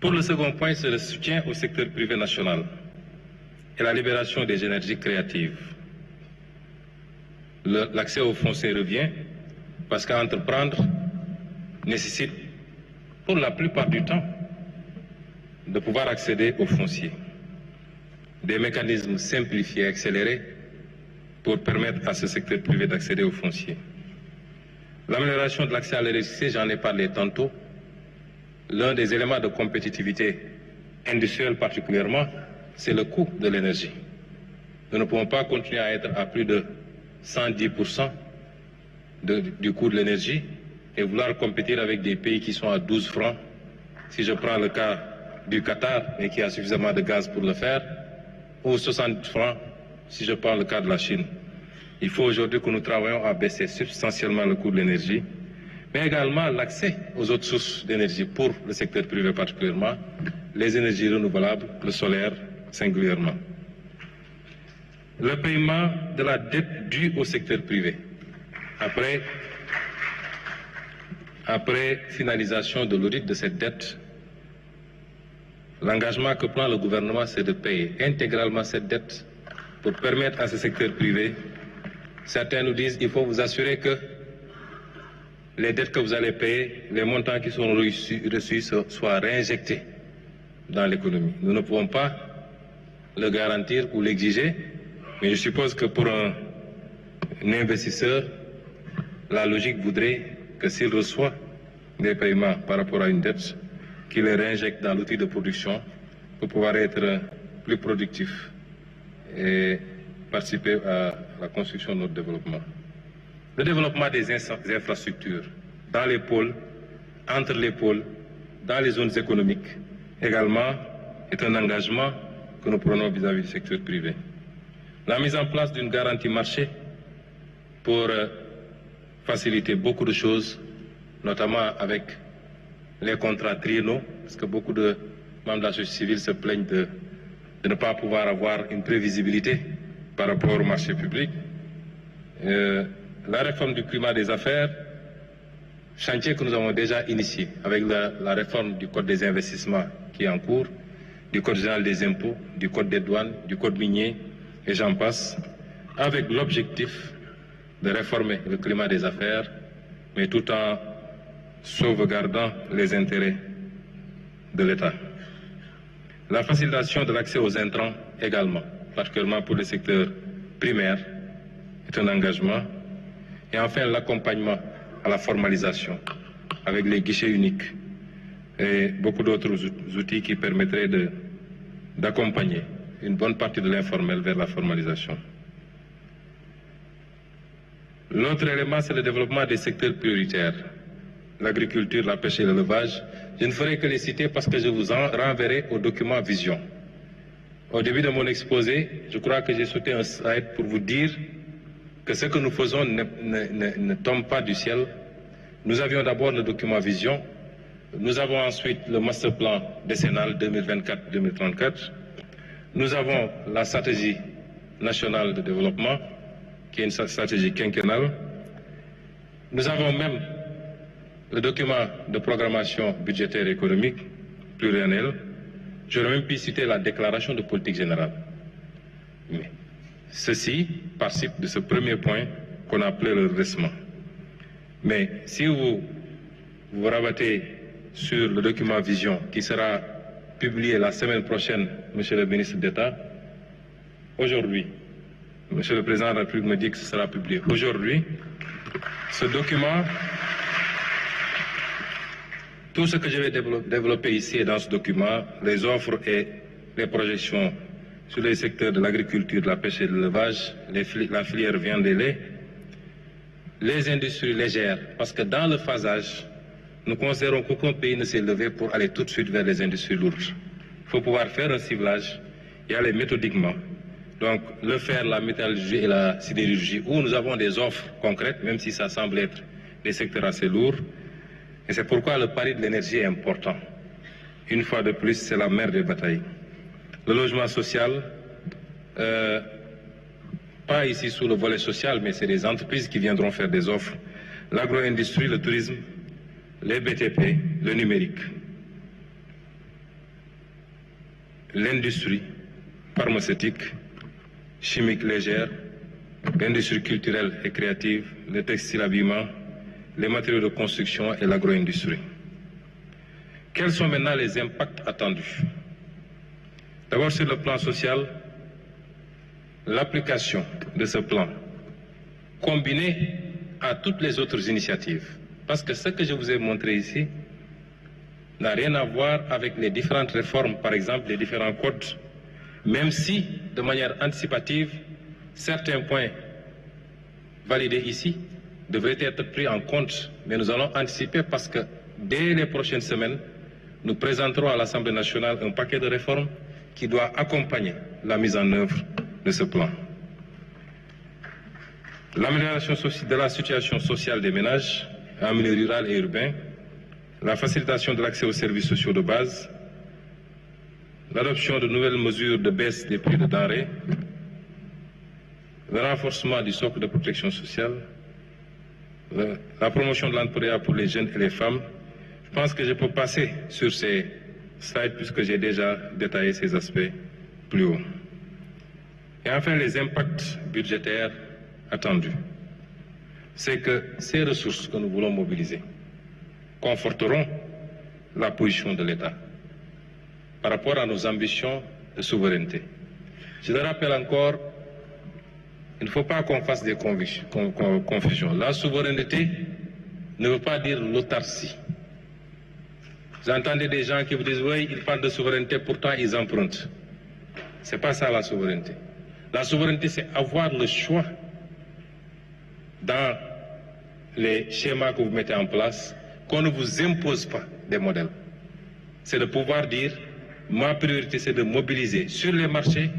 Pour le second point, c'est le soutien au secteur privé national et la libération des énergies créatives. L'accès au foncier revient parce qu'entreprendre nécessite, pour la plupart du temps, de pouvoir accéder au foncier. Des mécanismes simplifiés et accélérés pour permettre à ce secteur privé d'accéder au foncier. L'amélioration de l'accès à l'électricité, j'en ai parlé tantôt. L'un des éléments de compétitivité industrielle particulièrement, c'est le coût de l'énergie. Nous ne pouvons pas continuer à être à plus de 110% du coût de l'énergie et vouloir compétir avec des pays qui sont à 12 francs. Si je prends le cas du Qatar, mais qui a suffisamment de gaz pour le faire, ou 60 francs si je prends le cas de la Chine. Il faut aujourd'hui que nous travaillions à baisser substantiellement le coût de l'énergie, mais également l'accès aux autres sources d'énergie pour le secteur privé particulièrement, les énergies renouvelables, le solaire singulièrement. Le paiement de la dette due au secteur privé. Après finalisation de l'audit de cette dette, l'engagement que prend le gouvernement, c'est de payer intégralement cette dette pour permettre à ce secteur privé. Certains nous disent qu'il faut vous assurer que les dettes que vous allez payer, les montants qui sont reçus soient réinjectés dans l'économie. Nous ne pouvons pas le garantir ou l'exiger, mais je suppose que pour un investisseur, la logique voudrait que s'il reçoit des paiements par rapport à une dette, qu'il les réinjecte dans l'outil de production pour pouvoir être plus productif et participer à la construction de notre développement. Le développement des infrastructures dans les pôles, entre les pôles, dans les zones économiques également est un engagement que nous prenons vis-à-vis du secteur privé. La mise en place d'une garantie marché pour faciliter beaucoup de choses, notamment avec les contrats triennaux, parce que beaucoup de membres de la société civile se plaignent de ne pas pouvoir avoir une prévisibilité par rapport au marché public. La réforme du climat des affaires, chantier que nous avons déjà initié avec la réforme du Code des investissements qui est en cours, du Code général des impôts, du Code des douanes, du Code minier, et j'en passe, avec l'objectif de réformer le climat des affaires, mais tout en sauvegardant les intérêts de l'État. La facilitation de l'accès aux intrants également, particulièrement pour le secteur primaire, est un engagement. Et enfin, l'accompagnement à la formalisation avec les guichets uniques et beaucoup d'autres outils qui permettraient d'accompagner une bonne partie de l'informel vers la formalisation. L'autre élément, c'est le développement des secteurs prioritaires, l'agriculture, la pêche et l'élevage. Je ne ferai que les citer parce que je vous en renverrai au document Vision. Au début de mon exposé, je crois que j'ai sauté un slide pour vous dire que ce que nous faisons ne tombe pas du ciel. Nous avions d'abord le document Vision, nous avons ensuite le master plan décennal 2024-2034, nous avons la stratégie nationale de développement, qui est une stratégie quinquennale, nous avons même le document de programmation budgétaire et économique pluriannuel. J'aurais même pu citer la déclaration de politique générale. Mais ceci participe de ce premier point qu'on a appelé le redressement. Mais si vous vous rabattez sur le document Vision qui sera publié la semaine prochaine, Monsieur le ministre d'État, aujourd'hui, Monsieur le Président de la République me dit que ce sera publié aujourd'hui, ce document, tout ce que je vais développer ici et dans ce document, les offres et les projections sur les secteurs de l'agriculture, de la pêche et de l'élevage, la filière viande et lait, les industries légères, parce que dans le phasage, nous considérons qu'aucun pays ne s'est levé pour aller tout de suite vers les industries lourdes. Il faut pouvoir faire un ciblage et aller méthodiquement. Donc, le fer, la métallurgie et la sidérurgie, où nous avons des offres concrètes, même si ça semble être des secteurs assez lourds. Et c'est pourquoi le pari de l'énergie est important. Une fois de plus, c'est la mère des batailles. Le logement social, pas ici sous le volet social, mais c'est des entreprises qui viendront faire des offres. L'agro-industrie, le tourisme, les BTP, le numérique. l'industrie pharmaceutique, chimique légère, l'industrie culturelle et créative, le textile habillement, les matériaux de construction et l'agro-industrie. Quels sont maintenant les impacts attendus? D'abord, sur le plan social, l'application de ce plan, combinée à toutes les autres initiatives, parce que ce que je vous ai montré ici n'a rien à voir avec les différentes réformes, par exemple les différents codes, même si, de manière anticipative, certains points validés ici devraient être pris en compte, mais nous allons anticiper parce que dès les prochaines semaines, nous présenterons à l'Assemblée nationale un paquet de réformes qui doit accompagner la mise en œuvre de ce plan. L'amélioration de la situation sociale des ménages en milieu rural et urbain, la facilitation de l'accès aux services sociaux de base, l'adoption de nouvelles mesures de baisse des prix de denrées, le renforcement du socle de protection sociale, la promotion de l'entrepreneuriat pour les jeunes et les femmes. Je pense que je peux passer sur ces slides puisque j'ai déjà détaillé ces aspects plus haut. Et enfin, les impacts budgétaires attendus. C'est que ces ressources que nous voulons mobiliser conforteront la position de l'État par rapport à nos ambitions de souveraineté. Je le rappelle encore, il ne faut pas qu'on fasse des confusions. La souveraineté ne veut pas dire l'autarcie. Vous entendez des gens qui vous disent « oui, ils parlent de souveraineté, pourtant ils empruntent ». Ce n'est pas ça la souveraineté. La souveraineté, c'est avoir le choix dans les schémas que vous mettez en place, qu'on ne vous impose pas des modèles. C'est de pouvoir dire « ma priorité, c'est de mobiliser sur les marchés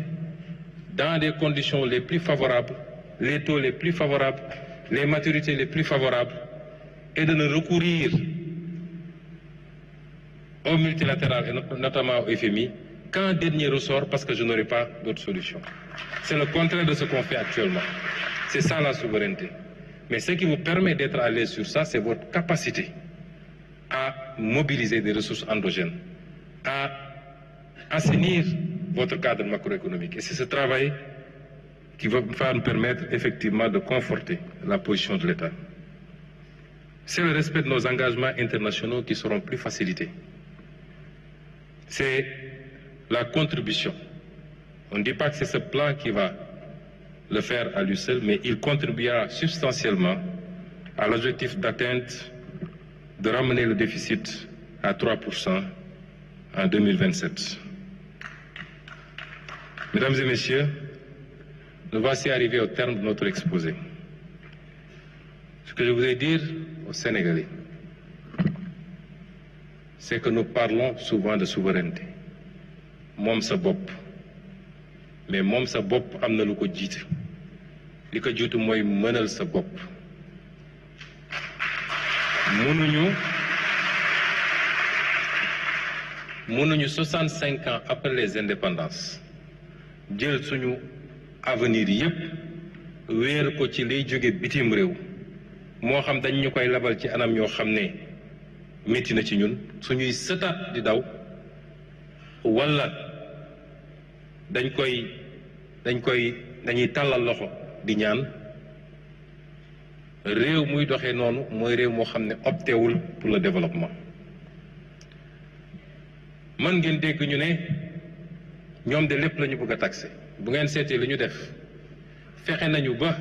dans des conditions les plus favorables, les taux les plus favorables, les maturités les plus favorables, et de ne recourir au multilatéral et notamment au FMI qu'en dernier ressort parce que je n'aurai pas d'autre solution. C'est le contraire de ce qu'on fait actuellement. C'est ça la souveraineté. Mais ce qui vous permet d'être à l'aise sur ça, c'est votre capacité à mobiliser des ressources endogènes, à assainir votre cadre macroéconomique. Et c'est ce travail qui va nous permettre effectivement de conforter la position de l'État. C'est le respect de nos engagements internationaux qui seront plus facilités. C'est la contribution. On ne dit pas que c'est ce plan qui va le faire à lui seul, mais il contribuera substantiellement à l'objectif d'atteinte de ramener le déficit à 3% en 2027. Mesdames et messieurs, nous voici arrivés au terme de notre exposé. Ce que je voudrais dire aux Sénégalais, c'est que nous parlons souvent de souveraineté. Moom sa bopp, mais moom sa bopp am na lu ko jiite. Li ko jiitu mooy mënal sa bopp. Mënuñu 65 ans après les indépendances jël suñu avenir yépp wéer ko ci liy jóge bitim réew moo xam dañ ñu koy labal ci anam yoo xam ne métti na ci ñun suñuy sëtaat di daw wala dañuy tàllal loxo di ñaan réew muy doxee noonu mooy réew moo xam ne optéwul pour le développement. man ngeen dégg ñu ne ñoom de lépp la ñu bëgg a taxé bu ngeen seetee li ñu def fexe nañu ba